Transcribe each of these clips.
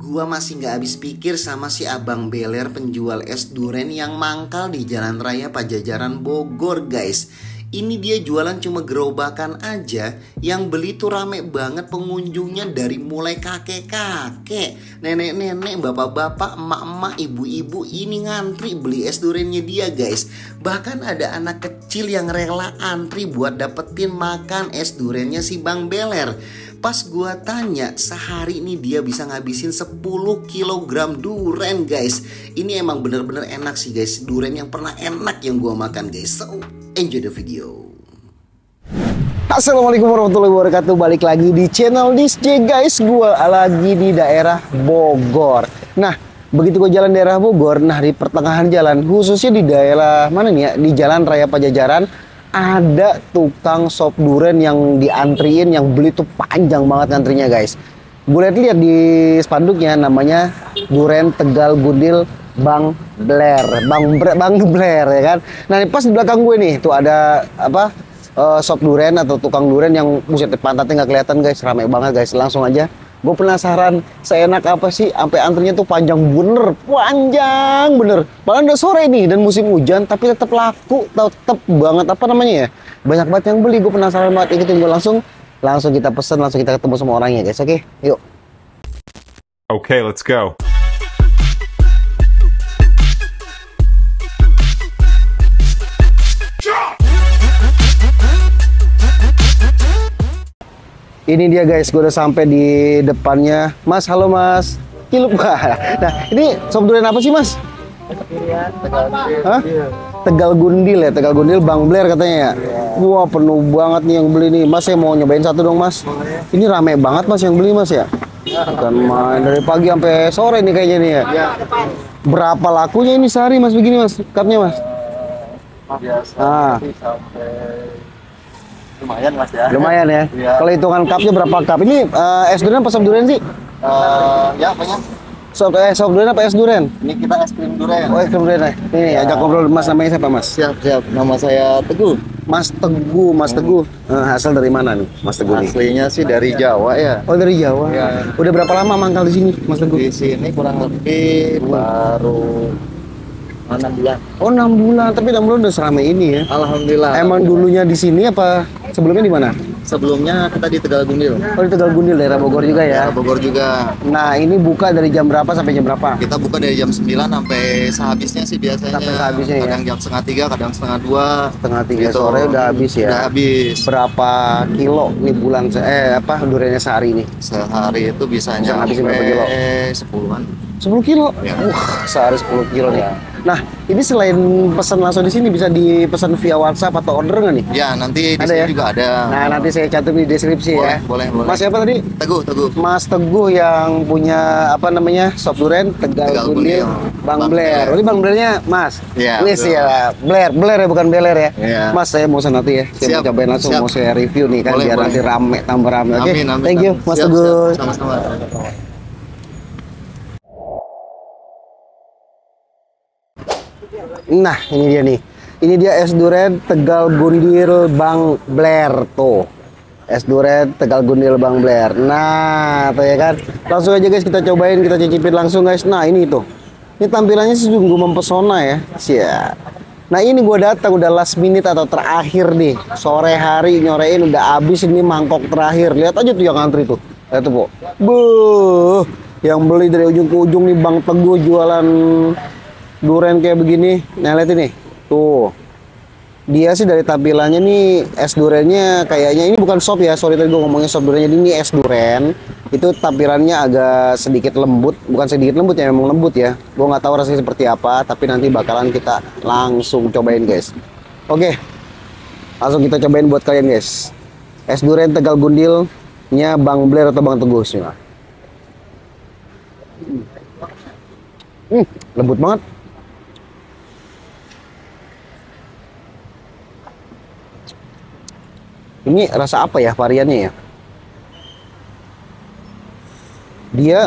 Gua masih nggak habis pikir sama si Abang Beler penjual es duren yang mangkal di Jalan Raya Pajajaran Bogor, guys. Ini dia jualan cuma gerobakan aja, yang beli tuh rame banget pengunjungnya, dari mulai kakek-kakek, nenek-nenek, bapak-bapak, emak-emak, ibu-ibu, ini ngantri beli es durennya dia, guys. Bahkan ada anak kecil yang rela antri buat dapetin makan es durennya si Bang Beler. Pas gua tanya, sehari ini dia bisa ngabisin 10 kg duren, guys. Ini emang bener-bener enak sih, guys. Duren yang pernah enak yang gua makan, guys. So, enjoy the video. Assalamualaikum warahmatullahi wabarakatuh. Balik lagi di channel DJ, guys. Gua lagi di daerah Bogor. Nah, begitu gua jalan daerah Bogor, nah di pertengahan jalan, khususnya di daerah mana nih ya, di Jalan Raya Pajajaran, ada tukang sop duren yang diantriin, yang beli tuh panjang banget ngantrinya, guys. Gue lihat di spanduknya namanya Duren Tegal Gundil Bang Beler, Bang Beler, ya kan. Nah, pas di belakang gue nih tuh ada apa, sop duren atau tukang duren yang buset pantatnya nggak kelihatan, guys. Ramai banget, guys. Langsung aja. Gue penasaran, seenak apa sih sampai antrinya tuh panjang bener. Padahal udah sore nih dan musim hujan, tapi tetap laku, tetap banget apa namanya ya, banyak banget yang beli. Gue penasaran banget, ikutin gue langsung kita pesen, langsung kita ketemu sama orangnya, guys. Oke, yuk. Okay, let's go. Ini dia, guys, gue udah sampai di depannya. Mas, halo Mas. Kilup. Nah, ini sop duren apa sih, Mas? Hah? Tegal Gundil ya, Tegal Gundil Bang Beler katanya ya. Wah, penuh banget nih yang beli nih. Mas, saya mau nyobain satu dong, Mas. Ini rame banget, Mas, yang beli, Mas ya. Bukan main, dari pagi sampai sore nih kayaknya nih ya. Berapa lakunya ini sehari, Mas, begini, Mas? Cupnya, Mas? Biasa sampai lumayan, Mas ya. Lumayan ya. Iya. Kalau hitungan cupnya berapa cup? Ini es duren apa sop duren sih? Ya banyak. Sop duren apa es duren? Ini kita es krim duren. Oh, es krim duren ya. Ini ajak ngobrol, Mas, namanya siapa, Mas? Siap. Nama saya Teguh. Mas Teguh. Asal dari mana nih, Mas Teguh nih? Aslinya sih dari Jawa ya. Oh, dari Jawa. Iya. Udah berapa lama mangkal di sini, Mas Teguh? Di sini kurang lebih baru 6 bulan. Oh, 6 bulan. Tapi 6 bulan udah seramai ini ya. Alhamdulillah. Emang dulunya di sini apa sebelumnya di mana? Sebelumnya kita di Tegal Gundil. Oh, di Tegal Gundil, daerah Bogor juga ya. Bogor juga. Nah, ini buka dari jam berapa sampai jam berapa? Kita buka dari jam 9 sampai sehabisnya sih biasanya. Sampai sehabisnya ya. Kadang jam setengah 3, kadang setengah 2. Setengah 3 Gitu. sore udah habis ya. Udah habis. Berapa kilo nih durennya sehari ini? Sehari itu bisanya Bisa ngabisin berapa kilo? 10-an. 10 kilo? Ya. Sehari 10 kilo nih. Ya. Nah, ini selain pesan langsung di sini, bisa dipesan via WhatsApp atau order nggak nih? Ya, nanti di Ada sini ya? juga ada. Nah, nanti saya catat di deskripsi ya. Boleh. Mas siapa tadi? Teguh. Mas Teguh yang punya apa namanya, sop duren Tegal Gundil Bang Beler. Ini Bang Belernya Mas? Iya, Wis betul. ya, Beler ya, bukan Beler ya. Iya. Mas, saya mau pesan nanti ya. Saya mau Siap, cobain langsung, siap. mau saya review nih kan, Boleh, biar boleh. nanti rame, tambah rame. Oke. Amin. Thank you, Mas Siap, Teguh. Sama-sama. Nah, ini dia nih. Ini dia es duren Tegal Gundil Bang Beler tuh. Es duren Tegal Gundil Bang Beler. Nah, tuh ya kan. Langsung aja, guys, kita cobain, kita cicipin langsung, guys. Nah, ini tuh. Ini tampilannya sih sungguh mempesona ya. Siap. Nah, ini gua datang udah last minute atau terakhir nih. Sore hari nyorein udah habis ini mangkok terakhir. Lihat aja tuh yang antri tuh. Lihat tuh, Po. Buh. Yang beli dari ujung ke ujung nih Bang Teguh jualan duren kayak begini. Nah, lihat ini tuh, dia sih dari tampilannya nih es durennya kayaknya ini bukan sop ya, sorry tadi gue ngomongnya sop durennya, ini es duren. Itu tampilannya agak sedikit lembut, bukan sedikit lembut ya, memang lembut ya. Gue nggak tahu rasanya seperti apa, tapi nanti bakalan kita langsung cobain, guys. Oke, langsung kita cobain buat kalian, guys. Es duren Tegal Gundilnya Bang Beler atau Bang Teguh sih. Lembut banget. Ini rasa apa ya variannya ya? Dia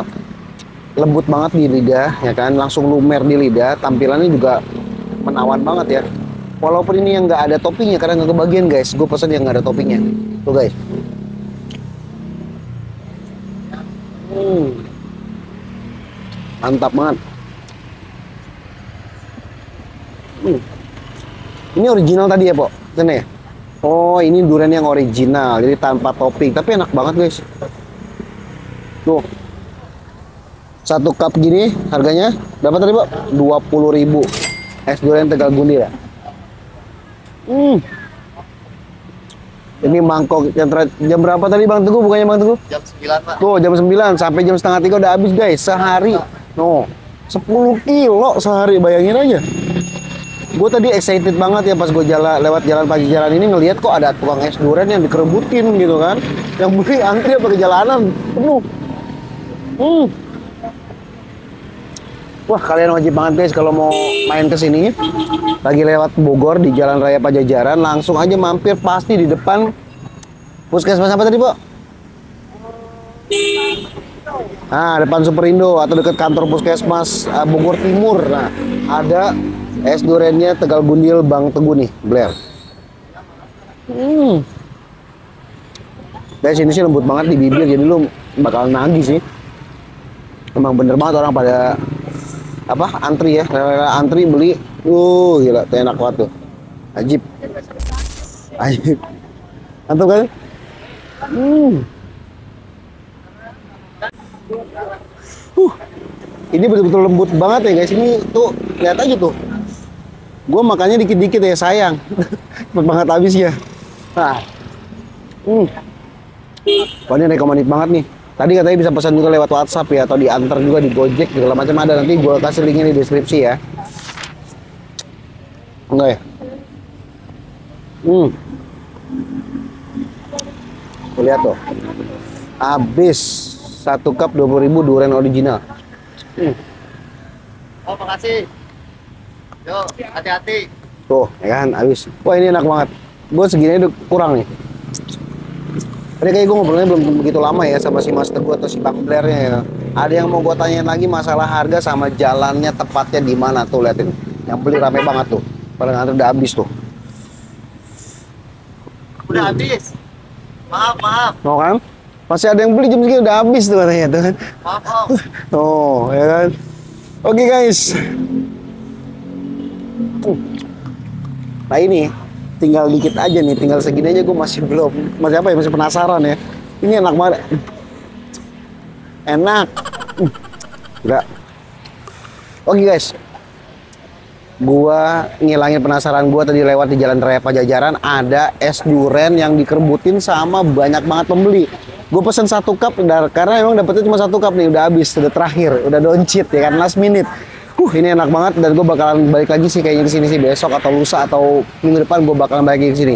lembut banget di lidah, ya kan? Langsung lumer di lidah. Tampilannya juga menawan banget ya. Walaupun ini yang nggak ada toppingnya, karena nggak kebagian, guys. Gue pesen yang nggak ada toppingnya. Tuh, guys. Mantap banget. Ini original tadi ya, Pok? Ini ya? Oh, ini durian yang original, jadi tanpa topping. Tapi enak banget, guys. Tuh. 1 cup gini harganya berapa tadi, Pak? 20.000. Es durian Tegal Gundil ya. Ini mangkok yang jam berapa tadi Bang Teguh? Bukannya Bang Teguh? Jam 9, Pak. Tuh, jam 9 sampai jam setengah 3 udah habis, guys. Sehari. No. 10 kilo sehari, bayangin aja. Gue tadi excited banget ya pas gue lewat jalan Pajajaran ini ngelihat kok ada tukang es durian yang dikerebutin gitu kan. Yang beli antri apa ke jalanan penuh. Wah, kalian wajib banget guys kalau mau main ke sini. Lagi lewat Bogor di Jalan Raya Pajajaran, langsung aja mampir pasti di depan Puskesmas apa tadi, Pak? Nah, depan Superindo atau dekat kantor Puskesmas Bogor Timur. Nah, ada es duriannya Tegal Gundil Bang Teguh nih, Blair. Guys, ini sih lembut banget di bibir, jadi lu bakal nagih sih. Emang bener banget orang pada antri ya, antri beli. Gila, tuh enak banget tuh. Ajib. Mantap kan? Ini betul-betul lembut banget ya guys. Ini tuh lihat aja tuh. Gue makannya dikit-dikit ya, sayang. Cepet banget habis ya. Nah. Wah, ini recommended banget nih. Tadi katanya bisa pesan juga lewat WhatsApp ya, atau diantar juga di Gojek segala macam ada. Nanti gue kasih linknya di deskripsi ya. Enggak ya? Lihat tuh. Habis 1 cup 20.000 durian original. Oh, makasih. Yo, hati-hati. Tuh, ya kan, habis. Wah, ini enak banget. Gue segini udah kurang nih. Ini kayak gue ngobrolnya belum begitu lama ya sama si Mas Teguh atau si Bang Blairnya ya. Ada yang mau gue tanyain lagi masalah harga sama jalannya tepatnya di mana tuh, liatin. Yang beli rame banget tuh. Pada ngantri udah habis tuh. Udah habis. Maaf. Mau kan? Masih ada yang beli jam segini udah habis tuh katanya tuh kan. Maaf, Om. Oh, ya kan. Oke guys. Nah ini tinggal dikit aja nih, tinggal segini aja gue masih masih penasaran ya. Ini enak banget. Enak. Enggak. Oke guys. Gua ngilangin penasaran gua tadi lewat di Jalan Raya Pajajaran, ada es durian yang dikerbutin sama banyak banget pembeli. Gue pesen 1 cup karena emang dapetnya cuma 1 cup nih, udah habis, udah terakhir, udah doncit ya kan, last minute. Ini enak banget dan gue bakalan balik lagi sih kayaknya ke sini sih besok atau lusa atau minggu depan gue bakalan balik lagi ke sini.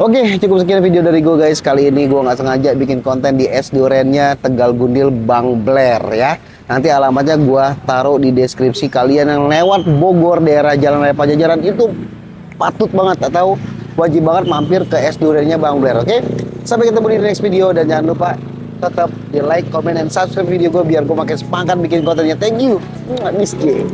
Oke, cukup sekian video dari gue guys. Kali ini gue nggak sengaja bikin konten di es duriannya Tegal Gundil Bang Blair ya. Nanti alamatnya gue taruh di deskripsi. Kalian yang lewat Bogor daerah Jalan Raya Pajajaran itu patut banget atau wajib banget mampir ke es duriannya Bang Blair. Oke, sampai ketemu di next video dan jangan lupa tetap di like, comment, dan subscribe video gue biar gue makin semangat bikin kontennya. Thank you, Miss J.